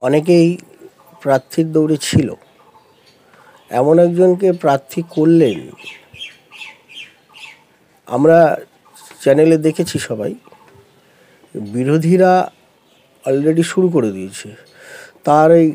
অনেকেই প্রার্থীর দৌড়ে ছিল, এমন একজনকে প্রার্থী করলেন। আমরা চ্যানেলে দেখেছি সবাই, বিরোধীরা অলরেডি শুরু করে দিয়েছে তার এই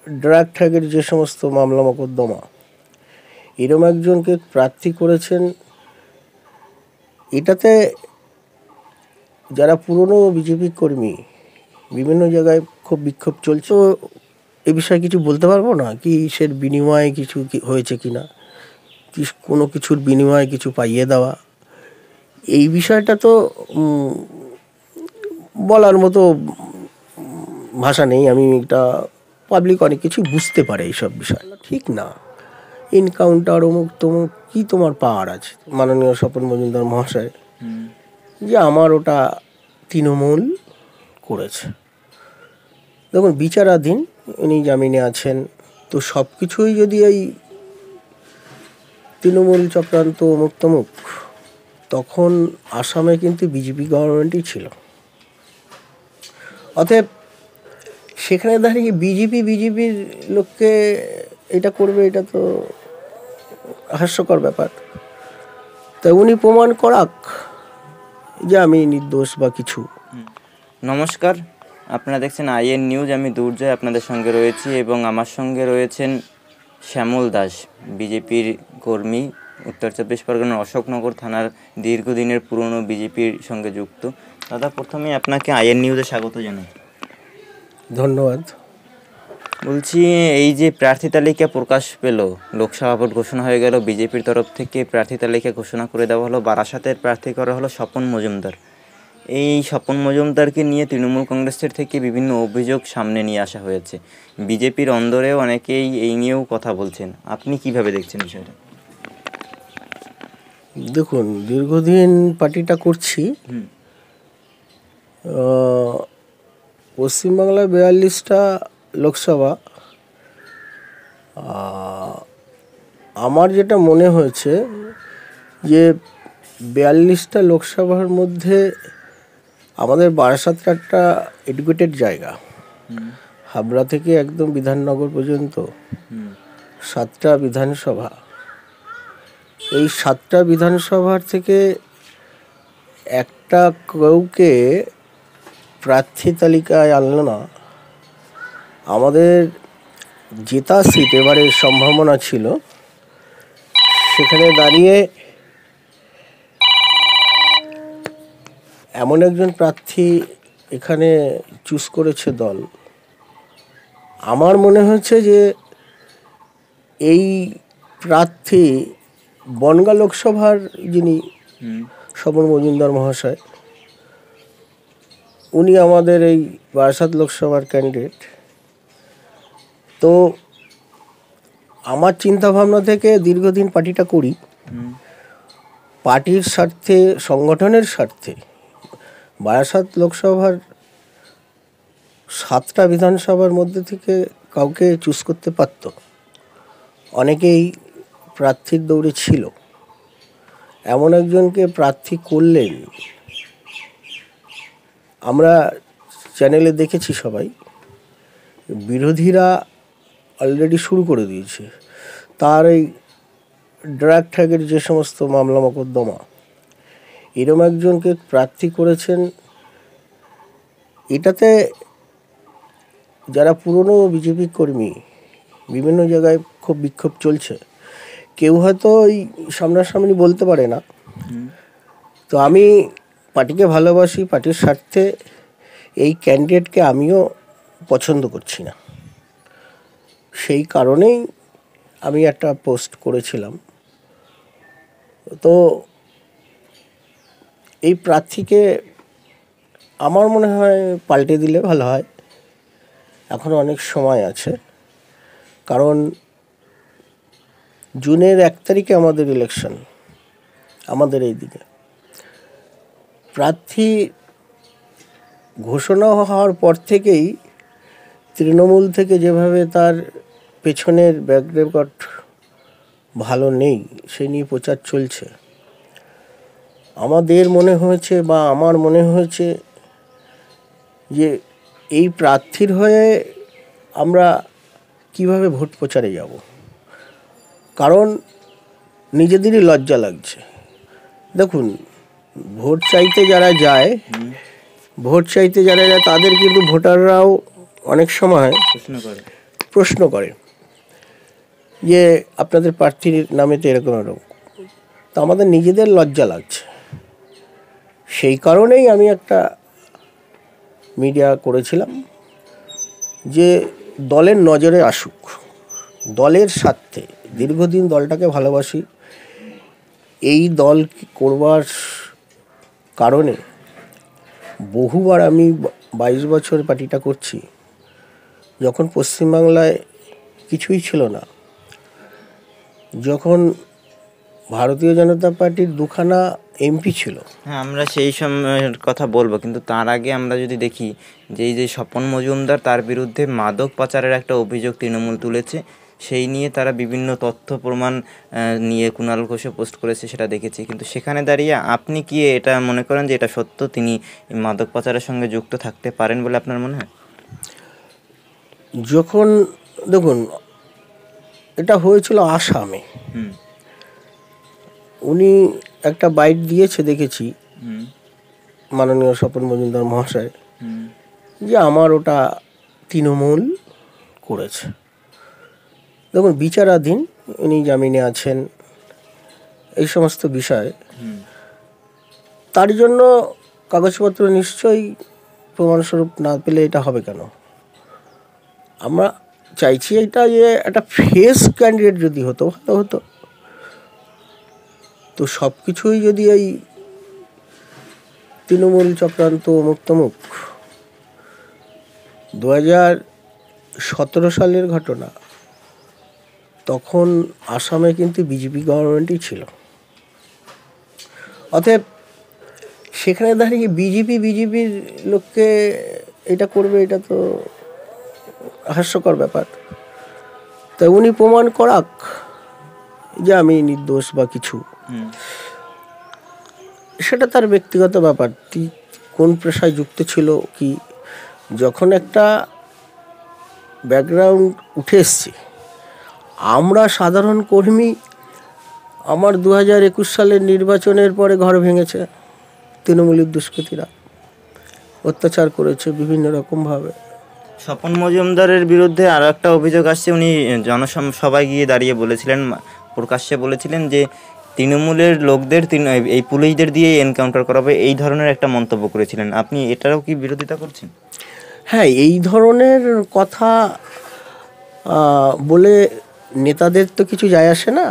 ড্রাগ ঠ্যাগের যে সমস্ত মামলা মোকদ্দমা, এরম একজনকে প্রার্থী করেছেন। এটাতে যারা পুরনো বিজেপি কর্মী বিভিন্ন জায়গায় খুব বিক্ষোভ চলছে। এ বিষয়ে কিছু বলতে পারবো না, কি সের বিনিময়ে কিছু হয়েছে কিনা, কি কোনো কিছুর বিনিময়ে কিছু পাইয়ে দেওয়া, এই বিষয়টা তো বলার মতো ভাষা নেই। আমি এটা পাবলিক অনেক কিছু বুঝতে পারে এইসব বিষয়, ঠিক না। এনকাউন্টার অমুক তমুক কী তোমার পাওয়ার আছে মাননীয় স্বপন মজুমদার মহাশয়, যে আমার ওটা তৃণমূল করেছে। দেখুন, বিচারাধীন, উনি জামিনে আছেন, তো সব কিছুই যদি এই তৃণমূল চক্রান্ত অমুক তমুক, তখন আসামে কিন্তু বিজেপি গভর্নমেন্টই ছিল। অতএব সেখানে দাঁড়িয়ে বিজেপির লোককে এটা করবে, এটা তো হাস্যকর ব্যাপার। তাই উনি প্রমাণ করাক যে আমি নির্দোষ বা কিছু। নমস্কার, আপনারা দেখছেন আইএন নিউজ। আমি দুর্জয় আপনাদের সঙ্গে রয়েছি এবং আমার সঙ্গে রয়েছেন শ্যামল দাস, বিজেপির কর্মী, উত্তর চব্বিশ পরগনার অশোকনগর থানার দীর্ঘদিনের পুরনো বিজেপির সঙ্গে যুক্ত। দাদা, প্রথমে আপনাকে আইএন নিউজে স্বাগত জানাই। ধন্যবাদ। বলছি, এই যে প্রার্থী তালিকা প্রকাশ পেল, লোকসভা ভোট ঘোষণা হয়ে গেল, বিজেপির তরফ থেকে প্রার্থী তালিকা ঘোষণা করে দেওয়া হলো, বারাসাতের প্রার্থী করা হলো স্বপন মজুমদার। এই স্বপন মজুমদারকে নিয়ে তৃণমূল কংগ্রেসের থেকে বিভিন্ন অভিযোগ সামনে নিয়ে আসা হয়েছে। বিজেপির অন্দরেও অনেকেই এই নিয়েও কথা বলছেন। আপনি কিভাবে দেখছেন বিষয়টা? দেখুন, দীর্ঘদিন পার্টিটা করছি। পশ্চিমবাংলায় 42টা লোকসভা। আমার যেটা মনে হয়েছে যে 42টা লোকসভার মধ্যে আমাদের বারাসাতটা একটা এডুকেটেড জায়গা। হাবড়া থেকে একদম বিধাননগর পর্যন্ত 7টা বিধানসভা। এই 7টা বিধানসভার থেকে একটা কাউকে প্রার্থী তালিকায় আনলো না। আমাদের জেতা সিট এবারে সম্ভাবনা ছিল, সেখানে দাঁড়িয়ে এমন একজন প্রার্থী এখানে চুজ করেছে দল। আমার মনে হচ্ছে যে এই প্রার্থী বনগাঁ লোকসভার যিনি স্বপন মজুমদার মহাশয়, উনি আমাদের এই বারাসাত লোকসভার ক্যান্ডিডেট। তো আমার চিন্তাভাবনা থেকে দীর্ঘদিন পার্টিটা করি, পার্টির স্বার্থে, সংগঠনের স্বার্থে বারাসাত লোকসভার 7টা বিধানসভার মধ্যে থেকে কাউকে চুজ করতে পারত। অনেকেই প্রার্থীর দৌড়ে ছিল, এমন একজনকে প্রার্থী করলেন। আমরা চ্যানেলে দেখেছি সবাই, বিরোধীরা অলরেডি শুরু করে দিয়েছে তার এই ড্রাগ ঠ্যাগের যে সমস্ত মামলা মোকদ্দমা, এরম একজনকে প্রার্থী করেছেন। এটাতে যারা পুরনো বিজেপি কর্মী বিভিন্ন জায়গায় খুব বিক্ষোভ চলছে। কেউ হয়তো এই সামনাসামনি বলতে পারে না, তো আমি পার্টিকে ভালোবাসি, পার্টির স্বার্থে এই ক্যান্ডিডেটকে আমিও পছন্দ করছি না। সেই কারণেই আমি একটা পোস্ট করেছিলাম। তো এই প্রার্থীকে আমার মনে হয় পাল্টে দিলে ভালো হয়, এখনও অনেক সময় আছে। কারণ জুনের 1 তারিখে আমাদের ইলেকশন, আমাদের এই দিকে প্রার্থী ঘোষণা হওয়ার পর থেকেই তৃণমূল থেকে যেভাবে তার পেছনের ব্যাক রেকর্ড ভালো নেই, সে নিয়ে প্রচার চলছে। আমাদের মনে হয়েছে বা আমার মনে হয়েছে যে এই প্রার্থীর হয়ে আমরা কিভাবে ভোট প্রচারে যাব, কারণ নিজেদেরই লজ্জা লাগছে। দেখুন, ভোট চাইতে যারা যায় তাদের কিন্তু ভোটাররাও অনেক সময় প্রশ্ন করে যে আপনাদের প্রার্থীর নামে তো এরকম এরকম। তো আমাদের নিজেদের লজ্জা লাগছে। সেই কারণেই আমি একটা মিডিয়া করেছিলাম যে দলের নজরে আসুক, দলের স্বার্থে, দীর্ঘদিন দলটাকে ভালোবাসি। এই দল করবার কারণে বহুবার আমি 22 বছর পার্টিটা করছি, যখন পশ্চিমবাংলায় কিছুই ছিল না, যখন ভারতীয় জনতা পার্টির দুখানা এমপি ছিল। হ্যাঁ, আমরা সেই সময়ের কথা বলবো, কিন্তু তার আগে আমরা যদি দেখি যে এই যে স্বপন মজুমদার, তার বিরুদ্ধে মাদক পাচারের একটা অভিযোগ তৃণমূল তুলেছে, সেই নিয়ে তারা বিভিন্ন তথ্য প্রমাণ নিয়ে কুণাল ঘোষে পোস্ট করেছে, সেটা দেখেছি। কিন্তু সেখানে দাঁড়িয়ে আপনি কি এটা মনে করেন যে এটা সত্য, তিনি মাদক পাচারের সঙ্গে যুক্ত থাকতে পারেন বলে আপনার মনে হয়? যখন দেখুন, এটা হয়েছিল আসামে, উনি একটা বাইট দিয়েছে দেখেছি মাননীয় স্বপন মজুমদার মহাশয়, যে আমার ওটা তৃণমূল করেছে। দেখুন, বিচারাধীন, উনি জামিনে আছেন, এই সমস্ত বিষয়, তার জন্য কাগজপত্র নিশ্চয়ই প্রমাণস্বরূপ না পেলে এটা হবে কেন? আমরা চাইছি এটা যে একটা ফেস ক্যান্ডিডেট যদি হতো ভালো হতো। তো সব কিছুই যদি এই তৃণমূল চক্রান্ত মুক্তমুখ, 2017 সালের ঘটনা, তখন আসামে কিন্তু বিজেপি গভর্নমেন্টই ছিল। অতএব সেখানে দাঁড়িয়ে বিজেপির লোককে এটা করবে, এটা তো হাস্যকর ব্যাপার। তাই উনি প্রমাণ করাক যে আমি নির্দোষ বা কিছু, সেটা তার ব্যক্তিগত ব্যাপার। কোন পেশায় যুক্ত ছিল কি, যখন একটা ব্যাকগ্রাউন্ড উঠে এসছে, আমরা সাধারণ কর্মী, আমার 2021 সালের নির্বাচনের পরে ঘর ভেঙেছে, তৃণমূলের দুষ্কৃতীরা অত্যাচার করেছে বিভিন্ন রকমভাবে। স্বপন মজুমদারের বিরুদ্ধে আরও একটা অভিযোগ আসছে, উনি জনসভায় গিয়ে দাঁড়িয়ে বলেছিলেন, প্রকাশ্যে বলেছিলেন যে তৃণমূলের লোকদের এই পুলিশদের দিয়ে এনকাউন্টার করাবে, এই ধরনের একটা মন্তব্য করেছিলেন। আপনি এটারও কি বিরোধিতা করছেন? হ্যাঁ, এই ধরনের কথা বলে নেতাদের তো কিছু যায় আসে না।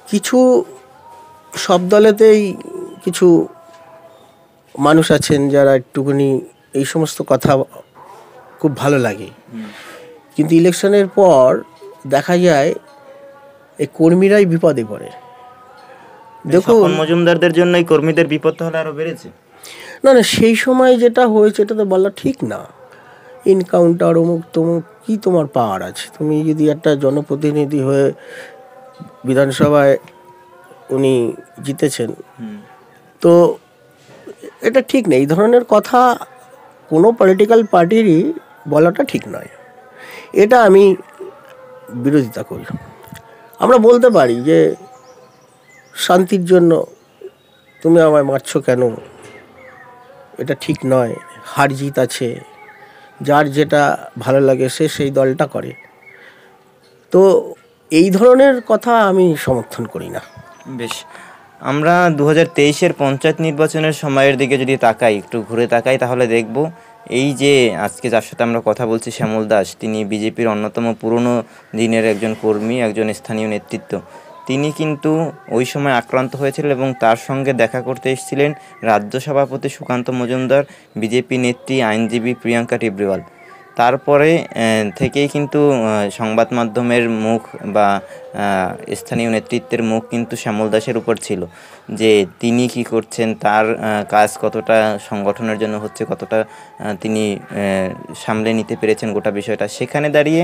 কিছু সব দলেতেই কিছু মানুষ আছেন যারা একটুখানি এই সমস্ত কথা খুব ভালো লাগে, কিন্তু ইলেকশনের পর দেখা যায় এই কর্মীরাই বিপদে পড়ে। দেখুন, মজুমদারদের জন্য এই কর্মীদের বিপদ হলে আরো বেড়েছে। না, সেই সময় যেটা হয়েছে এটা তো বলা ঠিক না। এনকাউন্টার অমুক তমুক, কি তোমার পাওয়ার আছে? তুমি যদি একটা জনপ্রতিনিধি হয়ে বিধানসভায় উনি জিতেছেন, তো এটা ঠিক নেই। এই ধরনের কথা কোনো পলিটিক্যাল পার্টিরই বলাটা ঠিক নয়, এটা আমি বিরোধিতা করি। আমরা বলতে পারি যে শান্তির জন্য তুমি আমায় মারছো কেন, এটা ঠিক নয়। হার জিত আছে, যার যেটা ভালো লাগে সে সেই দলটা করে। তো এই ধরনের কথা আমি সমর্থন করি না। বেশ, আমরা 2023-এর পঞ্চায়েত নির্বাচনের সময়ের দিকে যদি তাকাই, একটু ঘুরে তাকাই, তাহলে দেখব এই যে আজকে যার সাথে আমরা কথা বলছি, শ্যামল দাস, তিনি বিজেপির অন্যতম পুরনো দিনের একজন কর্মী, একজন স্থানীয় নেতৃত্ব। তিনি কিন্তু ওই সময় আক্রান্ত হয়েছিলেন এবং তার সঙ্গে দেখা করতে এসেছিলেন রাজ্য সভাপতি সুকান্ত মজুমদার, বিজেপি নেত্রী আইনজীবী প্রিয়াঙ্কা টিবরিওয়াল। তারপরে থেকেই কিন্তু সংবাদ মাধ্যমের মুখ বা স্থানীয় নেতৃত্বের মুখ কিন্তু শ্যামল দাসের উপর ছিল, যে তিনি কি করছেন, তার কাজ কতটা সংগঠনের জন্য হচ্ছে, কতটা তিনি সামলে নিতে পেরেছেন গোটা বিষয়টা। সেখানে দাঁড়িয়ে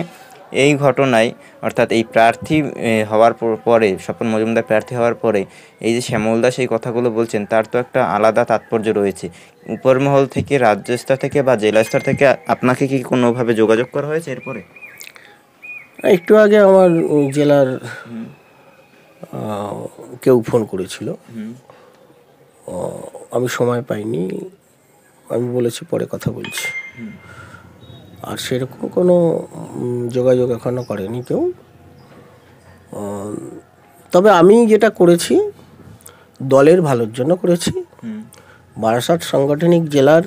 এই ঘটনায় অর্থাৎ এই প্রার্থী হওয়ার পরে, স্বপন মজুমদার প্রার্থী হওয়ার পরে এই যে শ্যামল দাস এই কথাগুলো বলছেন, তার তো একটা আলাদা তাৎপর্য রয়েছে। উপরমহল থেকে, রাজ্য স্তর থেকে বা জেলা স্তর থেকে আপনাকে কি কোনোভাবে যোগাযোগ করা হয়েছে এরপরে? একটু আগে আমার জেলার কেউ ফোন করেছিল, আমি সময় পাইনি, আমি বলেছি পরে কথা বলছি। আর সেরকম কোনো যোগাযোগ এখনও করেনি কেউ। তবে আমি যেটা করেছি দলের ভালোর জন্য করেছি। বারাসাত সাংগঠনিক জেলার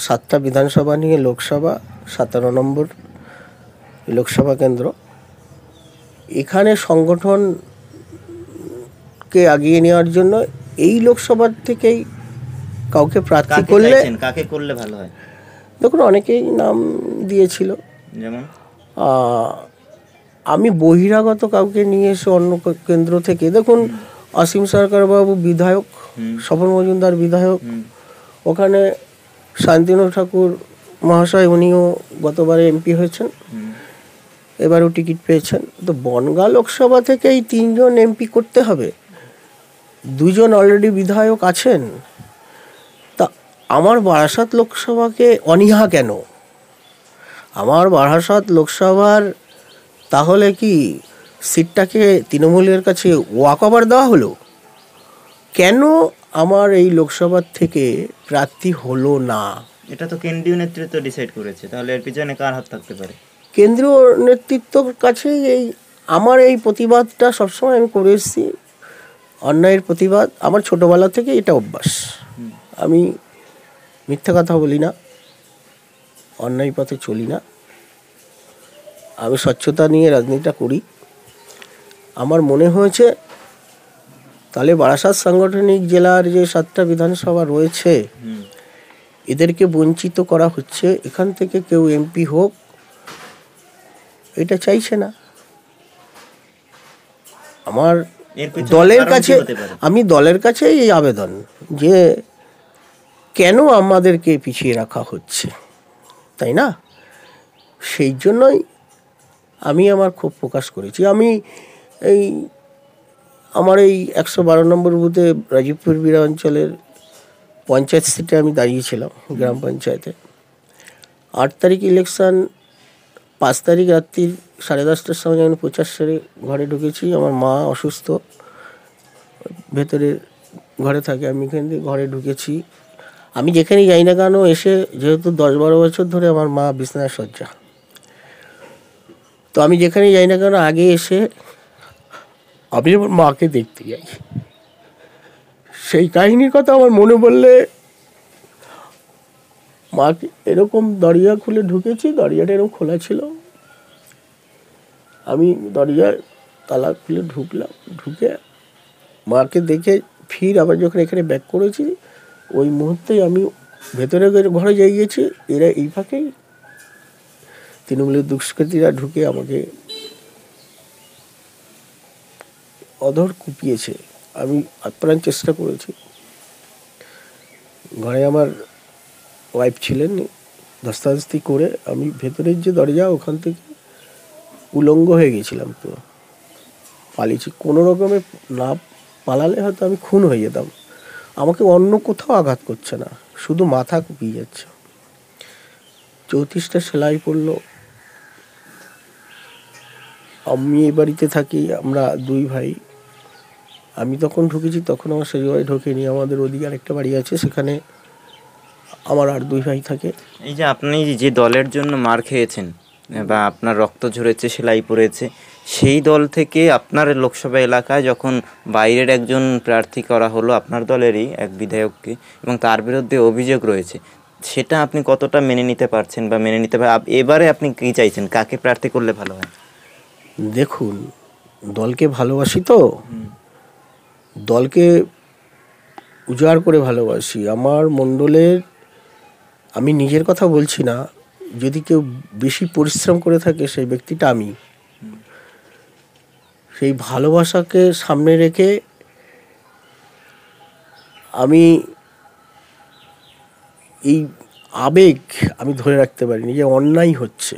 7টা বিধানসভা নিয়ে লোকসভা, 17 নম্বর লোকসভা কেন্দ্র, এখানে সংগঠনকে আগিয়ে নেওয়ার জন্য এই লোকসভার থেকেই কাউকে প্রার্থী করলে, কাকে করলে ভালো হয়? দেখুন অনেকেই নাম দিয়েছিল, যেমন আমি বহিরাগত কাউকে নিয়ে এসে অন্য কেন্দ্র থেকে, দেখুন অসীম সরকার বাবু বিধায়ক, স্বপন মজুমদার বিধায়ক, ওখানে শান্তনু ঠাকুর মহাশয় উনিও গতবারে এমপি হয়েছেন, এবারও টিকিট পেয়েছেন। তো বনগাঁ লোকসভা থেকে এই 3 জন এমপি করতে হবে, 2 জন অলরেডি বিধায়ক আছেন। তা আমার বারাসাত লোকসভাকে অনীহা কেন? আমার বারাসাত লোকসভার তাহলে কি সিটটাকে তৃণমূলের কাছে ওয়াক ওভার দেওয়া হলো? কেন আমার এই লোকসভার থেকে প্রার্থী হলো না? এটা তো কেন্দ্রীয় নেতৃত্ব ডিসাইড করেছে, তাহলে এর পিছনে কার হাত থাকতে পারে? কেন্দ্রীয় নেতৃত্বর কাছে আমার এই প্রতিবাদটা সবসময় আমি করে এসেছি, অন্যায়ের প্রতিবাদ। আমার ছোটোবেলা থেকে এটা অভ্যাস, আমি মিথ্যা কথা বলি না, অন্যায় পথে চলি না, আমি স্বচ্ছতা নিয়ে রাজনীতিটা করি। আমার মনে হয়েছে তাহলে বারাসাত সাংগঠনিক জেলার যে 7টা বিধানসভা রয়েছে এদেরকে বঞ্চিত করা হচ্ছে, এখান থেকে কেউ এমপি হোক, এটা চাইছে না। আমার দলের কাছে, আমি দলের কাছে এই আবেদন যে কেন আমাদেরকে পিছিয়ে রাখা হচ্ছে, তাই না? সেই জন্যই আমি আমার ক্ষোভ প্রকাশ করেছি। আমি আমার এই 112 নম্বর বুথে রাজীবপুর বিড়া অঞ্চলের পঞ্চায়েত সিটে আমি দাঁড়িয়েছিলাম, গ্রাম পঞ্চায়েতে। 8 তারিখ ইলেকশন, 5 তারিখ রাত্রি 10:30টার সময় আমি প্রচার সেরে ঘরে ঢুকেছি। আমার মা অসুস্থ, ভেতরে ঘরে থাকে, আমি এখান থেকে ঘরে ঢুকেছি। আমি যেখানেই যাই না কেন এসে, যেহেতু 10-12 বছর ধরে আমার মা বিছানায় শয্যা, তো আমি যেখানেই যাই না কেন আগে এসে আমি আমার মাকে দেখতে যাই। সেই কাহিনীর কথা আমার মনে পড়লে, মাকে এরকম দরজা খুলে ঢুকেছি, দরজাটা এরকম খোলা ছিল, আমি দরজার তালা খুলে ঢুকলাম, ঢুকে মাকে দেখে ফির আবার যখন এখানে ব্যাক করেছি, ওই মুহূর্তেই আমি ভেতরে ঘরে যাই গেছি। এরা এই ফাঁকেই তৃণমূলের দুষ্কৃতীরা ঢুকে আমাকে অধর কুপিয়েছে। আমি আপ্রাণ চেষ্টা করেছি, ঘরে আমার ওয়াইফ ছিলেন, ধস্তাধস্তি করে আমি ভেতরের যে দরজা ওখান থেকে উলঙ্গ হয়ে গেছিলাম, তো পালিয়েছি। কোনো রকমে না পালালে হয়তো আমি খুন হয়ে যেতাম। আমাকে অন্য কোথাও আঘাত করছে না, শুধু মাথা কুপিয়ে যাচ্ছে। 34টা সেলাই পড়লো। আমি এই বাড়িতে থাকি, আমরা 2 ভাই। আমি তখন ঢুকেছি, তখন আমার সেই বাড়ি ঢোকেনি। আমাদের ওদিকে আরেকটা বাড়ি আছে, সেখানে আমার আর 2 ভাই থাকে। এই যে আপনি যে দলের জন্য মার খেয়েছেন বা আপনার রক্ত ঝরেছে, সেলাই পড়েছে, সেই দল থেকে আপনার লোকসভা এলাকায় যখন বাইরের একজন প্রার্থী করা হলো আপনার দলেরই এক বিধায়ককে, এবং তার বিরুদ্ধে অভিযোগ রয়েছে, সেটা আপনি কতটা মেনে নিতে পারছেন বা মেনে নিতে পারেন? এবারে আপনি কী চাইছেন, কাকে প্রার্থী করলে ভালো হয়? দেখুন, দলকে ভালোবাসি, তো দলকে উজাড় করে ভালোবাসি। আমার মণ্ডলের, আমি নিজের কথা বলছি না, যদি কেউ বেশি পরিশ্রম করে থাকে সেই ব্যক্তিটা আমি। সেই ভালোবাসাকে সামনে রেখে আমি এই আবেগ আমি ধরে রাখতে পারিনি যে অন্যায় হচ্ছে।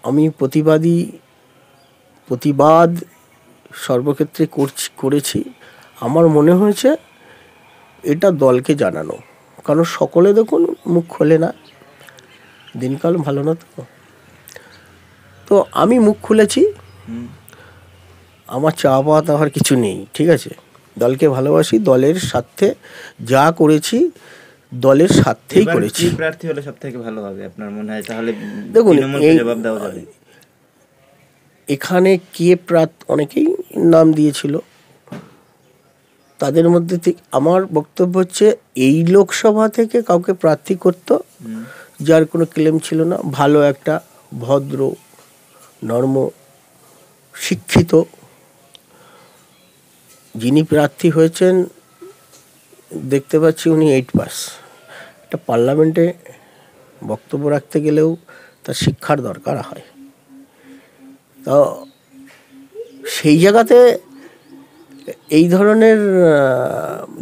আমি প্রতিবাদ সর্বক্ষেত্রে করেছি। আমার মনে হয়েছে এটা দলকে জানানো, কারণ সকলে দেখুন মুখ খোলে না, দিনকাল ভালো না। তো আমি মুখ খুলেছি, আমার চাওয়া পাওয়া দেওয়ার কিছু নেই, ঠিক আছে। দলকে ভালোবাসি, দলের স্বার্থে যা করেছি দলের স্বার্থেই এবার করেছি। কি প্রার্থী হলে সব থেকে ভালো হবে আপনার মনে হয়? তাহলে দেখুন, তৃণমূলকে এই জবাব দেওয়া যাবে। এখানে অনেকেই নাম দিয়েছিল, তাদের মধ্যে থেকে আমার বক্তব্য হচ্ছে এই লোকসভা থেকে কাউকে প্রার্থী করত যার কোনো ক্লেম ছিল না, ভালো একটা ভদ্র নর্ম শিক্ষিত, যিনি প্রার্থী হয়েছেন দেখতে পাচ্ছি উনি 8 পাস। একটা পার্লামেন্টে বক্তব্য রাখতে গেলেও তার শিক্ষার দরকার হয়। তো সেই জায়গাতে এই ধরনের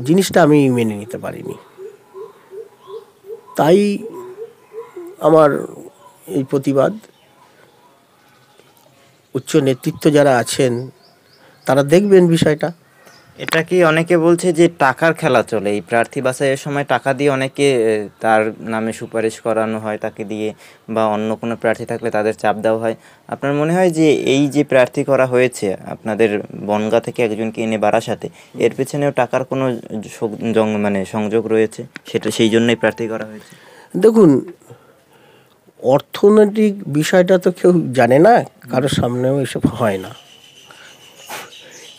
জিনিসটা আমি মেনে নিতে পারিনি। তাই আমার এই প্রতিবাদ। উচ্চ নেতৃত্ব যারা আছেন তারা দেখবেন বিষয়টা। এটা কি অনেকে বলছে যে টাকার খেলা চলে, এই প্রার্থী বাছাইয়ের সময় টাকা দিয়ে অনেকে তার নামে সুপারিশ করানো হয় তাকে দিয়ে, বা অন্য কোনো প্রার্থী থাকলে তাদের চাপ দেওয়া হয়। আপনার মনে হয় যে এই যে প্রার্থী করা হয়েছে আপনাদের বনগাঁ থেকে একজনকে এনে বারাসাতে, এর পেছনেও টাকার কোনো সংযোগ রয়েছে, সেই জন্যই প্রার্থী করা হয়েছে? দেখুন, অর্থনৈতিক বিষয়টা তো কেউ জানে না, কারোর সামনেও এসব হয় না।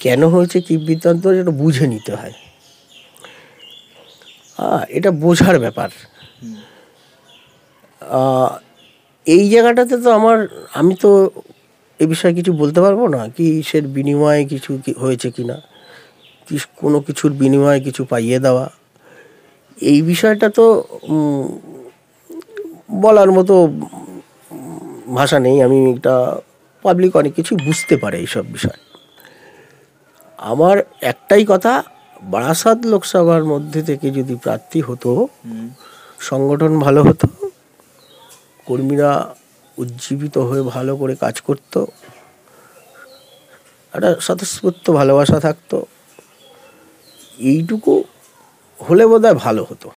কেন হয়েছে কি বৃত্তান্ত এটা বুঝে নিতে হয়, এটা বোঝার ব্যাপার। এই জায়গাটাতে তো আমি তো এ বিষয়ে কিছু বলতে পারবো না, কি কিসের বিনিময়ে কিছু হয়েছে কিনা, কোনো কিছুর বিনিময়ে কিছু পাইয়ে দেওয়া, এই বিষয়টা তো বলার মতো ভাষা নেই। আমি এটা পাবলিক অনেক কিছু বুঝতে পারে এইসব বিষয়। আমার একটাই কথা, বারাসাত লোকসভার মধ্যে থেকে যদি প্রার্থী হতো, সংগঠন ভালো হতো, কর্মীরা উজ্জীবিত হয়ে ভালো করে কাজ করত, একটা স্বতঃস্ফূর্ত ভালোবাসা থাকতো, এইটুকু হলে বোধহয় ভালো হতো।